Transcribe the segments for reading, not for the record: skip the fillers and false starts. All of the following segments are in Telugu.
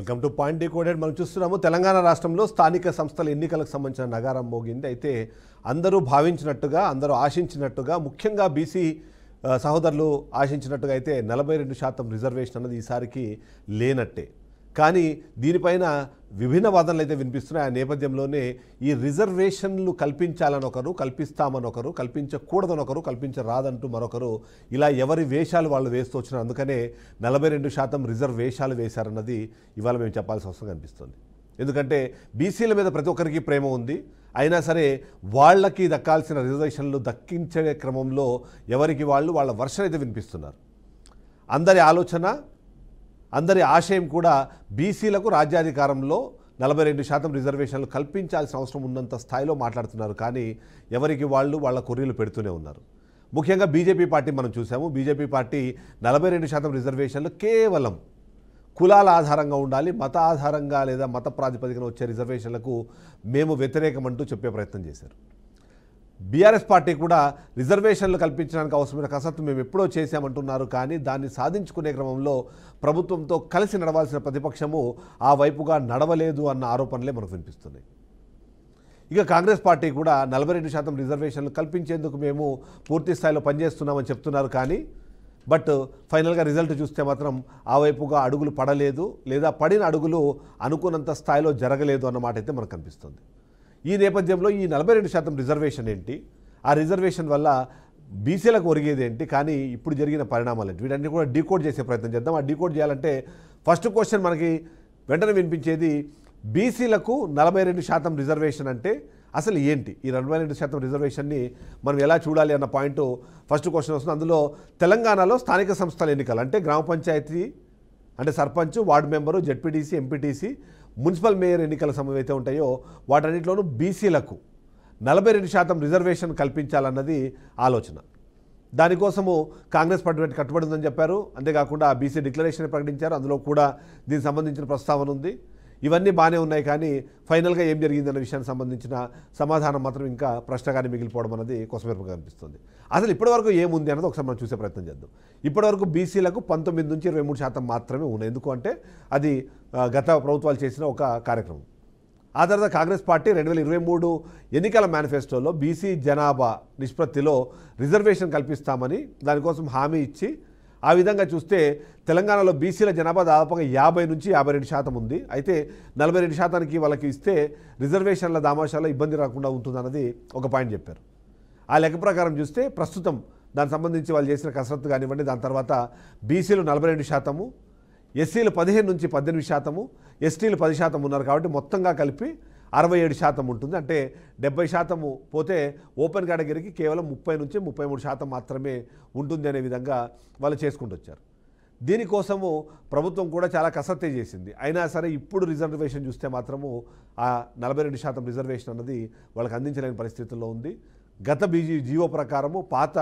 Welcome to point decoded. మనం చూస్తున్నాము తెలంగాణ రాష్ట్రంలో స్థానిక సంస్థల ఎన్నికలకు సంబంధించిన నగారం మోగింది. అయితే అందరూ భావించినట్టుగా, అందరూ ఆశించినట్టుగా, ముఖ్యంగా బీసీ సహోదరులు ఆశించినట్టుగా అయితే 42% రిజర్వేషన్ అన్నది ఈసారికి లేనట్టే. కానీ దీనిపైన విభిన్న వాదనలు అయితే వినిపిస్తున్నాయి. ఆ నేపథ్యంలోనే ఈ రిజర్వేషన్లు కల్పించాలని ఒకరు, కల్పిస్తామని ఒకరు, కల్పించకూడదని ఒకరు, కల్పించరాదంటూ మరొకరు, ఇలా ఎవరి వేషాలు వాళ్ళు వేస్తూ వచ్చినారు. అందుకనే 42% రిజర్వేషాలు వేశారన్నది ఇవాళ మేము చెప్పాల్సిన అవసరం కనిపిస్తుంది. ఎందుకంటే బీసీల మీద ప్రతి ఒక్కరికి ప్రేమ ఉంది. అయినా సరే వాళ్ళకి దక్కాల్సిన రిజర్వేషన్లు దక్కించే క్రమంలో ఎవరికి వాళ్ళు వాళ్ళ వర్షన్ అయితే వినిపిస్తున్నారు. అందరి ఆలోచన, అందరి ఆశయం కూడా బీసీలకు రాజ్యాధికారంలో 42% రిజర్వేషన్లు కల్పించాల్సిన అవసరం ఉన్నంత స్థాయిలో మాట్లాడుతున్నారు. కానీ ఎవరికి వాళ్ళు వాళ్ళ కొర్రీలు పెడుతూనే ఉన్నారు. ముఖ్యంగా బీజేపీ పార్టీ మనం చూసాము. బీజేపీ పార్టీ 42% రిజర్వేషన్లు కేవలం కులాల ఆధారంగా ఉండాలి, మత ఆధారంగా లేదా మత ప్రాతిపదికన వచ్చే రిజర్వేషన్లకు మేము వ్యతిరేకమంటూ చెప్పే ప్రయత్నం చేశారు. బీఆర్ఎస్ పార్టీ కూడా రిజర్వేషన్లు కల్పించడానికి అవసరమైన కసరత్తు మేము ఎప్పుడో చేశామంటున్నారు. కానీ దాన్ని సాధించుకునే క్రమంలో ప్రభుత్వంతో కలిసి నడవాల్సిన ప్రతిపక్షము ఆ వైపుగా నడవలేదు అన్న ఆరోపణలే మనకు వినిపిస్తున్నాయి. ఇక కాంగ్రెస్ పార్టీ కూడా 42% రిజర్వేషన్లు కల్పించేందుకు మేము పూర్తి స్థాయిలో పనిచేస్తున్నామని చెప్తున్నారు. కానీ బట్ ఫైనల్గా రిజల్ట్ చూస్తే మాత్రం ఆ వైపుగా అడుగులు పడలేదు, లేదా పడిన అడుగులు అనుకున్నంత స్థాయిలో జరగలేదు అన్నమాట అయితే మనకు కనిపిస్తుంది. ఈ నేపథ్యంలో ఈ 42% రిజర్వేషన్ ఏంటి, ఆ రిజర్వేషన్ వల్ల బీసీలకు ఒరిగేది ఏంటి, కానీ ఇప్పుడు జరిగిన పరిణామాలు ఏంటి, వీటన్ని కూడా డీకోడ్ చేసే ప్రయత్నం చేద్దాం. ఆ డీకోడ్ చేయాలంటే ఫస్ట్ క్వశ్చన్ మనకి వెంటనే వినిపించేది, బీసీలకు 42% రిజర్వేషన్ అంటే అసలు ఏంటి? ఈ 42% రిజర్వేషన్ని మనం ఎలా చూడాలి అన్న పాయింట్ ఫస్ట్ క్వశ్చన్ వస్తుంది. అందులో తెలంగాణలో స్థానిక సంస్థల ఎన్నికలు అంటే గ్రామ పంచాయతీ అంటే sarpanch, ward member, ZPTC, MPTC, municipal mayor ఎన్నికల సమయం అయితే ఉంటాయో వాటన్నిటిలోనూ బీసీలకు 42% రిజర్వేషన్ కల్పించాలన్నది ఆలోచన. దానికోసము కాంగ్రెస్ పార్టీ కట్టుబడి ఉందని చెప్పారు. అంతేకాకుండా బీసీ డిక్లరేషన్ ప్రకటించారు. అందులో కూడా దీనికి సంబంధించిన ప్రస్తావన ఉంది. ఇవన్నీ బాగానే ఉన్నాయి. కానీ ఫైనల్గా ఏం జరిగిందన్న విషయానికి సంబంధించిన సమాధానం మాత్రం ఇంకా ప్రశ్నగానే మిగిలిపోవడం అనేది కొసమెరుపుగా కనిపిస్తుంది. అసలు ఇప్పటివరకు ఏముంది అన్నది ఒకసారి మనం చూసే ప్రయత్నం చేద్దాం. ఇప్పటివరకు బీసీలకు 19 నుంచి 23% మాత్రమే ఉన్నాయి. ఎందుకు అంటే అది గత ప్రభుత్వాలు చేసిన ఒక కార్యక్రమం. ఆ తర్వాత కాంగ్రెస్ పార్టీ 2023 ఎన్నికల మేనిఫెస్టోలో బీసీ జనాభా నిష్పత్తిలో రిజర్వేషన్ కల్పిస్తామని దానికోసం హామీ ఇచ్చి, ఆ విధంగా చూస్తే తెలంగాణలో బీసీల జనాభా దాదాపుగా 50 నుంచి 52% ఉంది. అయితే 42%కి వాళ్ళకి ఇస్తే రిజర్వేషన్ల దామాషాల్లో ఇబ్బంది రాకుండా ఉంటుందన్నది ఒక పాయింట్ చెప్పారు. ఆ లెక్క ప్రకారం చూస్తే ప్రస్తుతం దానికి సంబంధించి వాళ్ళు చేసిన కసరత్తు కానివ్వండి, దాని తర్వాత బీసీలు 42%, ఎస్సీలు 15 నుంచి 18%, ఎస్టీలు 10% ఉన్నారు. కాబట్టి మొత్తంగా కలిపి 67% ఉంటుంది. అంటే 70% పోతే ఓపెన్ కేటగిరీకి కేవలం 30 నుంచి 33% మాత్రమే ఉంటుంది అనే విధంగా వాళ్ళు చేసుకుంటూ వచ్చారు. దీనికోసము ప్రభుత్వం కూడా చాలా కసరత్తే చేసింది. అయినా సరే ఇప్పుడు రిజర్వేషన్ చూస్తే మాత్రము ఆ 42% రిజర్వేషన్ అన్నది వాళ్ళకి అందించలేని పరిస్థితుల్లో ఉంది. గత జీవో ప్రకారము పాత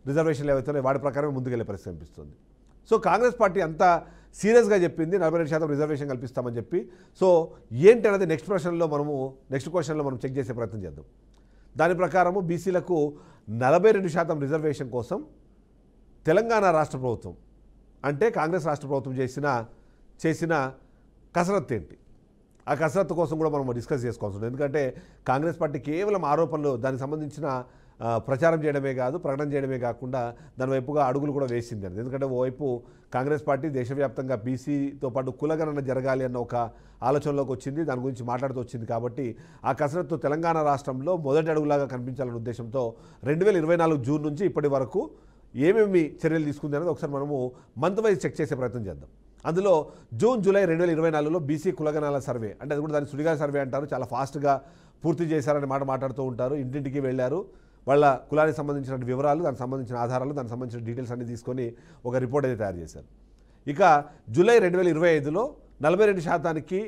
రిజర్వేషన్లు ఏవైతే వాటి ప్రకారమే ముందుకెళ్లే పరిస్థితి అనిపిస్తుంది. సో కాంగ్రెస్ పార్టీ అంతా సీరియస్గా చెప్పింది 42% రిజర్వేషన్ కల్పిస్తామని చెప్పి. సో ఏంటి అనేది నెక్స్ట్ క్వశ్చన్లో మనం చెక్ చేసే ప్రయత్నం చేద్దాం. దాని ప్రకారము బీసీలకు 42% రిజర్వేషన్ కోసం తెలంగాణ రాష్ట్ర ప్రభుత్వం అంటే కాంగ్రెస్ రాష్ట్ర ప్రభుత్వం చేసిన కసరత్తు ఏంటి, ఆ కసరత్తు కోసం కూడా మనం డిస్కస్ చేసుకోవాల్సి ఉంది. ఎందుకంటే కాంగ్రెస్ పార్టీ కేవలం ఆరోపణలు, దానికి సంబంధించిన ప్రచారం చేయడమే కాదు, ప్రకటన చేయడమే కాకుండా దాని వైపుగా అడుగులు కూడా వేసింది. ఎందుకంటే ఓవైపు కాంగ్రెస్ పార్టీ దేశవ్యాప్తంగా బీసీతో పాటు కులగణన జరగాలి అన్న ఒక ఆలోచనలోకి వచ్చింది, దాని గురించి మాట్లాడుతూ వచ్చింది. కాబట్టి ఆ కసరత్తు తెలంగాణ రాష్ట్రంలో మొదటి అడుగులాగా కనిపించాలనే ఉద్దేశంతో 2024 జూన్ నుంచి ఇప్పటి వరకు ఏమేమి చర్యలు తీసుకుంది అనేది ఒకసారి మనము మంత్ వైజ్ చెక్ చేసే ప్రయత్నం చేద్దాం. అందులో జూన్ జూలై 2024లో బీసీ కులగణాల సర్వే, అంటే అది కూడా దాన్ని సుడిగా సర్వే అంటారు, చాలా ఫాస్ట్గా పూర్తి చేశారని మాట్లాడుతూ ఉంటారు. ఇంటింటికి వెళ్ళారు, వాళ్ళ కులానికి సంబంధించిన వివరాలు, దానికి సంబంధించిన ఆధారాలు, దానికి సంబంధించిన డీటెయిల్స్ అన్ని తీసుకొని ఒక రిపోర్ట్ అయితే తయారు చేశారు. ఇక జూలై 2025లో 42%కి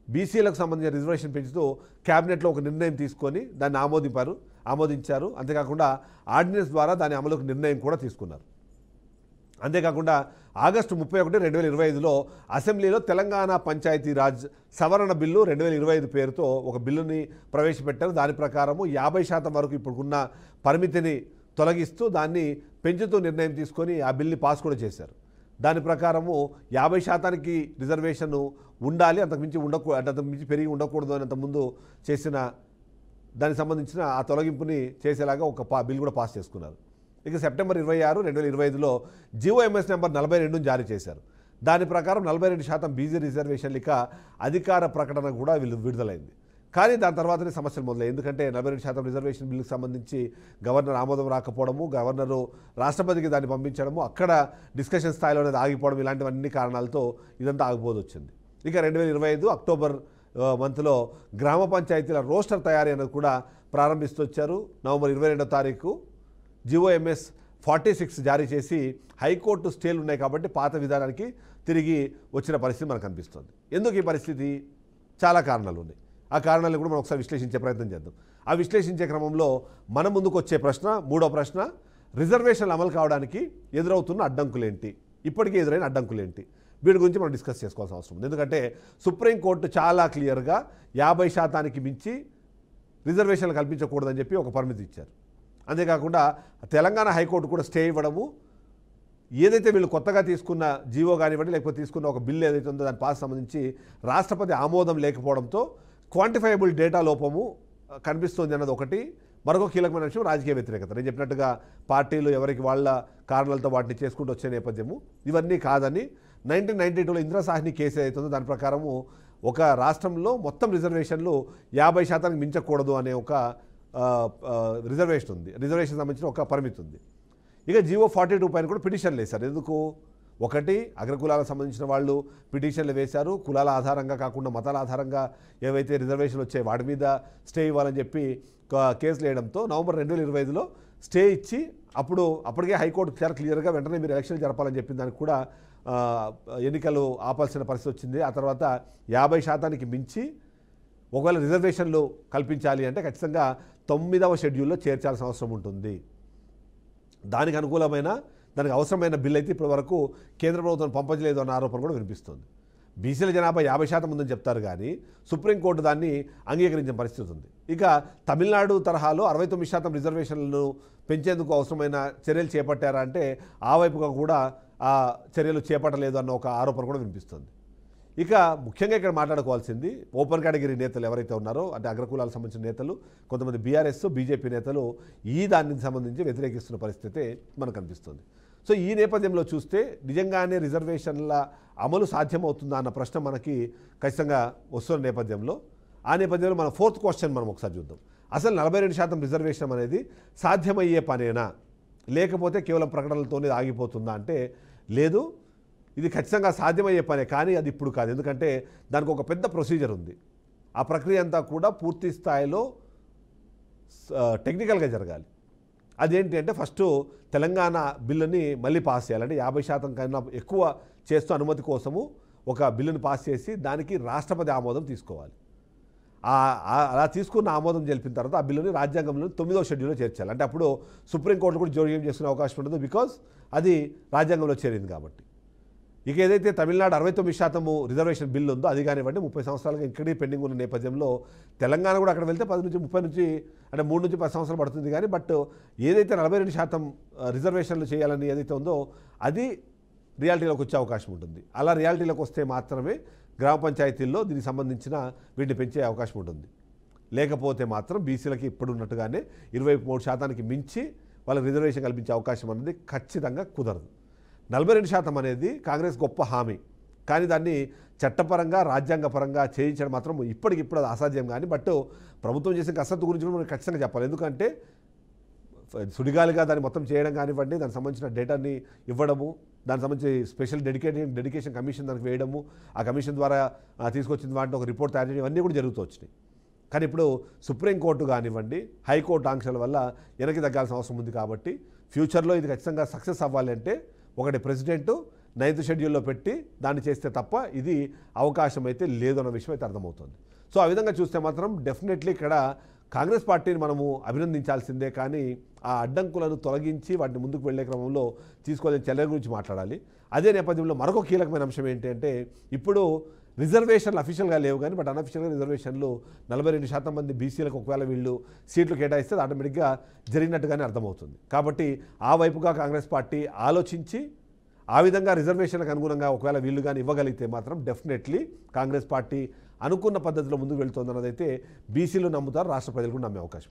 బీసీలకు సంబంధించిన రిజర్వేషన్ పెంచుతూ క్యాబినెట్లో ఒక నిర్ణయం తీసుకొని దాన్ని ఆమోదించారు. అంతేకాకుండా ఆర్డినెన్స్ ద్వారా దాని అమలుకు నిర్ణయం కూడా తీసుకున్నారు. అంతేకాకుండా ఆగస్టు 31, 2025లో అసెంబ్లీలో తెలంగాణ పంచాయతీరాజ్ సవరణ బిల్లు 2025 పేరుతో ఒక బిల్లుని ప్రవేశపెట్టారు. దాని ప్రకారము 50% వరకు ఇప్పుడున్న పరిమితిని తొలగిస్తూ దాన్ని పెంచుతూ నిర్ణయం తీసుకొని ఆ బిల్ని పాస్ కూడా చేశారు. దాని ప్రకారము 50% రిజర్వేషన్ ఉండాలి, అంతకుమించి అంతకుమించి పెరిగి ఉండకూడదు అని అంతకుముందు చేసిన దానికి సంబంధించిన ఆ తొలగింపుని చేసేలాగా ఒక బిల్ కూడా పాస్ చేసుకున్నారు. ఇక సెప్టెంబర్ 26, 2025లో జీఓఎంఎస్ నెంబర్ 42 జారీ చేశారు. దాని ప్రకారం 42% బీసీ రిజర్వేషన్లు ఇక అధికార ప్రకటన కూడా విడుదలైంది. కానీ దాని తర్వాతనే సమస్యలు మొదలయ్యాయి. ఎందుకంటే 42% రిజర్వేషన్ బిల్లుకు సంబంధించి గవర్నర్ ఆమోదం రాకపోవడము, గవర్నరు రాష్ట్రపతికి దాన్ని పంపించడము, అక్కడ డిస్కషన్ స్థాయిలో అనేది ఆగిపోవడం, ఇలాంటివన్నీ కారణాలతో ఇదంతా ఆగిపోదు వచ్చింది. ఇక 2025 అక్టోబర్ మంత్లో గ్రామ పంచాయతీల రోస్టర్ తయారీ అనేది కూడా ప్రారంభిస్తూ వచ్చారు. నవంబర్ 22వ తారీఖు జీఓఎంఎస్ 46 జారీ చేసి హైకోర్టు స్టేలు ఉన్నాయి కాబట్టి పాత విధానానికి తిరిగి వచ్చిన పరిస్థితి మనకు కనిపిస్తుంది. ఎందుకు ఈ పరిస్థితి? చాలా కారణాలు ఉన్నాయి. ఆ కారణాలను కూడా మనం ఒకసారి విశ్లేషించే ప్రయత్నం చేద్దాం. ఆ విశ్లేషించే క్రమంలో మన ముందుకు వచ్చే ప్రశ్న, మూడో ప్రశ్న, రిజర్వేషన్లు అమలు కావడానికి ఎదురవుతున్న అడ్డంకులేంటి, ఇప్పటికే ఎదురైన అడ్డంకులేంటి, వీటి గురించి మనం డిస్కస్ చేసుకోవాల్సిన అవసరం ఉంది. ఎందుకంటే సుప్రీంకోర్టు చాలా క్లియర్గా 50% మించి రిజర్వేషన్లు కల్పించకూడదని చెప్పి ఒక పరిమితి ఇచ్చారు. అంతేకాకుండా తెలంగాణ హైకోర్టు కూడా స్టే ఇవ్వడము, ఏదైతే వీళ్ళు కొత్తగా తీసుకున్న జీవో కానివ్వండి, లేకపోతే తీసుకున్న ఒక బిల్లు ఏదైతే ఉందో దాని పాస్ సంబంధించి రాష్ట్రపతి ఆమోదం లేకపోవడంతో క్వాంటిఫైబుల్ డేటా లోపము కనిపిస్తుంది అన్నది ఒకటి. మరొక కీలకమైన విషయం రాజకీయ వ్యతిరేకత. నేను చెప్పినట్టుగా పార్టీలు ఎవరికి వాళ్ళ కారణాలతో వాటిని చేసుకుంటూ వచ్చే నేపథ్యము ఇవన్నీ కాదని 1992లో ఇందిరా సాహ్ని కేసు ఏదైతుందో దాని ప్రకారము ఒక రాష్ట్రంలో మొత్తం రిజర్వేషన్లు 50% మించకూడదు అనే ఒక రిజర్వేషన్ ఉంది. రిజర్వేషన్ సంబంధించిన ఒక పరిమితి ఉంది. ఇక జీవో 42 పైన కూడా పిటిషన్లు వేశారు. ఎందుకు? ఒకటి, అగ్రకులాలకు సంబంధించిన వాళ్ళు పిటిషన్లు వేశారు. కులాల ఆధారంగా కాకుండా మతాల ఆధారంగా ఏవైతే రిజర్వేషన్లు వచ్చాయి వాటి మీద స్టే ఇవ్వాలని చెప్పి కేసులు వేయడంతో నవంబర్ 2025లో స్టే ఇచ్చి అప్పటికే హైకోర్టు చాలా క్లియర్గా వెంటనే మీరు ఎలక్షన్లు జరపాలని చెప్పిన దానికి కూడా ఎన్నికలు ఆపాల్సిన పరిస్థితి వచ్చింది. ఆ తర్వాత 50% మించి ఒకవేళ రిజర్వేషన్లు కల్పించాలి అంటే ఖచ్చితంగా 9వ షెడ్యూల్లో చేర్చాల్సిన అవసరం ఉంటుంది. దానికి అనుకూలమైన, దానికి అవసరమైన బిల్ అయితే ఇప్పటి వరకు కేంద్ర ప్రభుత్వం పంపలేదు అన్న ఆరోపణ కూడా వినిపిస్తుంది. బీసీల జనాభా 50% ఉందని చెప్తారు కానీ సుప్రీంకోర్టు దాన్ని అంగీకరించిన పరిస్థితి ఉంది. ఇక తమిళనాడు తరహాలో 69% రిజర్వేషన్లను పెంచేందుకు అవసరమైన చర్యలు చేపట్టారా అంటే ఆ వైపుగా కూడా ఆ చర్యలు చేపట్టలేదు అన్న ఒక ఆరోపణ కూడా వినిపిస్తుంది. ఇక ముఖ్యంగా ఇక్కడ మాట్లాడుకోవాల్సింది ఓపెన్ కేటగిరీ నేతలు ఎవరైతే ఉన్నారో, అంటే అగ్రకులాలకు సంబంధించిన నేతలు, కొంతమంది బీఆర్ఎస్, బీజేపీ నేతలు ఈ దానికి సంబంధించి వ్యతిరేకిస్తున్న పరిస్థితి మనకు కనిపిస్తుంది. సో ఈ నేపథ్యంలో చూస్తే నిజంగానే రిజర్వేషన్ల అమలు సాధ్యమవుతుందా అన్న ప్రశ్న మనకి ఖచ్చితంగా వస్తున్న నేపథ్యంలో, ఆ నేపథ్యంలో మన ఫోర్త్ క్వశ్చన్ మనం ఒకసారి చూద్దాం. అసలు 42% రిజర్వేషన్ అనేది సాధ్యమయ్యే పనేనా, లేకపోతే కేవలం ప్రకటనలతోనే ఆగిపోతుందా అంటే లేదు, ఇది ఖచ్చితంగా సాధ్యమయ్యే పనే. కానీ అది ఇప్పుడు కాదు. ఎందుకంటే దానికి ఒక పెద్ద ప్రొసీజర్ ఉంది. ఆ ప్రక్రియ అంతా కూడా పూర్తి స్థాయిలో టెక్నికల్గా జరగాలి. అదేంటి అంటే ఫస్ట్ తెలంగాణ బిల్లుని మళ్ళీ పాస్ చేయాలి. అంటే 50% కన్నా ఎక్కువ చేస్తూ అనుమతి కోసము ఒక బిల్లుని పాస్ చేసి దానికి రాష్ట్రపతి ఆమోదం తీసుకోవాలి. అలా తీసుకున్న ఆమోదం జరిపిన తర్వాత ఆ బిల్లుని రాజ్యాంగంలో 9వ షెడ్యూల్లో చేర్చాలి. అంటే అప్పుడు సుప్రీంకోర్టు కూడా జోక్యం చేసుకునే అవకాశం ఉండదు, బికాజ్ అది రాజ్యాంగంలో చేరింది కాబట్టి. ఇక ఏదైతే తమిళనాడు 69% రిజర్వేషన్ బిల్లు ఉందో అది కానివ్వండి, 30 సంవత్సరాలుగా ఇక్కడే పెండింగ్ ఉన్న నేపథ్యంలో తెలంగాణ కూడా అక్కడ వెళ్తే 10 నుంచి 30 నుంచి అంటే 3 నుంచి 10 సంవత్సరాలు పడుతుంది. కానీ బట్ ఏదైతే 42% రిజర్వేషన్లు చేయాలని ఏదైతే ఉందో అది రియాలిటీలోకి వచ్చే అవకాశం ఉంటుంది. అలా రియాలిటీలోకి వస్తే మాత్రమే గ్రామ పంచాయతీల్లో దీనికి సంబంధించిన వీటిని పెంచే అవకాశం ఉంటుంది. లేకపోతే మాత్రం బీసీలకి ఇప్పుడు ఉన్నట్టుగానే 23% మించి వాళ్ళకి రిజర్వేషన్ కల్పించే అవకాశం అనేది ఖచ్చితంగా కుదరదు. 42% అనేది కాంగ్రెస్ గొప్ప హామీ, కానీ దాన్ని చట్టపరంగా రాజ్యాంగపరంగా చేయించడం మాత్రం ఇప్పటికిప్పుడు అది అసాధ్యం. కానీ బట్ ప్రభుత్వం చేసిన కసరత్తు గురించి మనం ఖచ్చితంగా చెప్పాలి. ఎందుకంటే సుడిగాలిగా దాన్ని మొత్తం చేయడం కానివ్వండి, దానికి సంబంధించిన డేటాని ఇవ్వడము, దానికి సంబంధించి స్పెషల్ డెడికేషన్ కమిషన్ దానికి వేయడము, ఆ కమిషన్ ద్వారా తీసుకొచ్చిన వాటిని ఒక రిపోర్ట్ తయారు చేయడం, ఇవన్నీ కూడా జరుగుతూ వచ్చినాయి. కానీ ఇప్పుడు సుప్రీంకోర్టు కానివ్వండి, హైకోర్టు ఆంక్షల వల్ల వెనక్కి తగ్గాల్సిన అవసరం ఉంది. కాబట్టి ఫ్యూచర్లో ఇది ఖచ్చితంగా సక్సెస్ అవ్వాలి అంటే ఒకటి ప్రెసిడెంట్ 9th షెడ్యూల్లో పెట్టి దాన్ని చేస్తే తప్ప ఇది అవకాశం అయితే లేదు అన్న విషయం అయితే అర్థమవుతుంది. సో ఆ విధంగా చూస్తే మాత్రం డెఫినెట్లీ ఇక్కడ కాంగ్రెస్ పార్టీని మనము అభినందించాల్సిందే. కానీ ఆ అడ్డంకులను తొలగించి వాటిని ముందుకు వెళ్లే క్రమంలో తీసుకోవాల్సిన చర్యల గురించి మాట్లాడాలి. అదే నేపథ్యంలో మరొక కీలకమైన అంశం ఏంటి అంటే ఇప్పుడు రిజర్వేషన్లు అఫీషియల్గా లేవు కానీ బట్ అన్అఫీషియల్గా రిజర్వేషన్లు 42% మంది బీసీలకు ఒకవేళ వీళ్ళు సీట్లు కేటాయిస్తే ఆటోమేటిక్గా జరిగినట్టుగానే అర్థమవుతుంది. కాబట్టి ఆ వైపుగా కాంగ్రెస్ పార్టీ ఆలోచించి ఆ విధంగా రిజర్వేషన్లకు అనుగుణంగా ఒకవేళ వీళ్ళు కానీ ఇవ్వగలిగితే మాత్రం డెఫినెట్లీ కాంగ్రెస్ పార్టీ అనుకున్న పద్ధతిలో ముందుకు వెళ్తుందన్నదైతే బీసీలు నమ్ముతారు, రాష్ట్ర ప్రజలు కూడా నమ్మే అవకాశం.